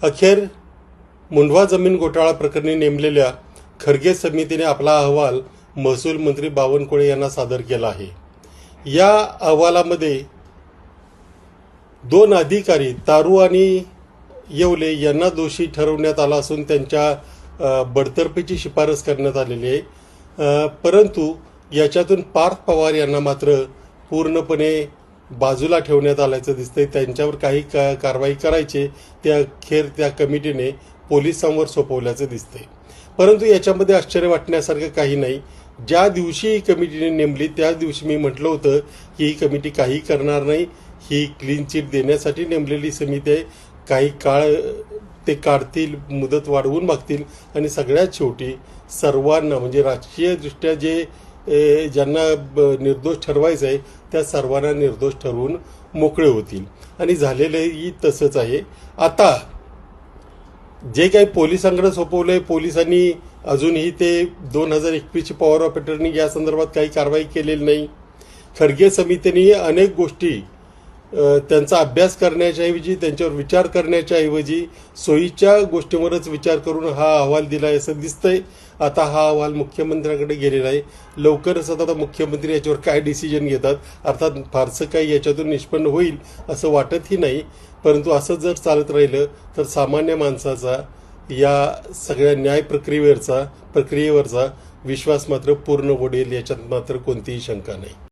अखेर मुंढवा जमीन घोटाळा प्रकरणी नेमलेल्या खर्गे समितीने आपला अहवाल महसूल मंत्री बावनकुळे यांना सादर केला आहे। या अहवालामध्ये 2 अधिकारी तारू आणि येवले यांना दोषी ठरवण्यात आला असून त्यांच्या बडतर्फीची शिफारस करण्यात आलेली आहे। परंतु याच्यातून पार्थ पवार यांना मात्र पूर्णपणे बाजूला ठेवण्यात आल्याचं दिसतंय। त्यांच्यावर काही कारवाई करायची ते अखेर त्या कमिटीने पोलिसांवर सोपवल्याचं दिसतंय। परंतु याच्यामध्ये आश्चर्य वाटण्यासारखं काही नाही। ज्या दिवशी ही कमिटीने नेमली त्याच दिवशी मी म्हटलं होतं की ही कमिटी काही करणार नाही, ही क्लीन चिट देण्यासाठी नेमलेली समिती आहे। काही काळ ते काढतील, मुदत वाढवून मागतील आणि सगळ्यात शेवटी सर्वांना म्हणजे राजकीयदृष्ट्या ज्यांना निर्दोष ठरवायचं आहे त्या सर्वांना निर्दोष ठरवून मोकळे होतील आणि झालेलंही तसंच आहे। आता जे काही पोलिसांकडे सोपवलंय, पोलिसांनी अजूनही ते 2021ची पॉवर ऑफ अटर्नी या संदर्भात काही कारवाई केलेली नाही। खर्गे समितीने अनेक गोष्टी त्यांचा अभ्यास करण्याच्या ऐवजी, त्यांच्यावर विचार करण्याच्या ऐवजी सोयीच्या गोष्टींवरच विचार करून हा अहवाल दिलाय असं दिसतंय। आता हा अहवाल मुख्यमंत्र्यांकडे गेलेला आहे। लवकरच आता मुख्यमंत्री याच्यावर काय डिसिजन घेतात, अर्थात फारसं काही याच्यातून निष्पन्न होईल असं वाटतही नाही। परंतु असं जर चालत राहिलं तर सामान्य माणसाचा या सगळ्या न्याय प्रक्रियेवरचा विश्वास मात्र पूर्ण उडेल, याच्यात मात्र कोणतीही शंका नाही।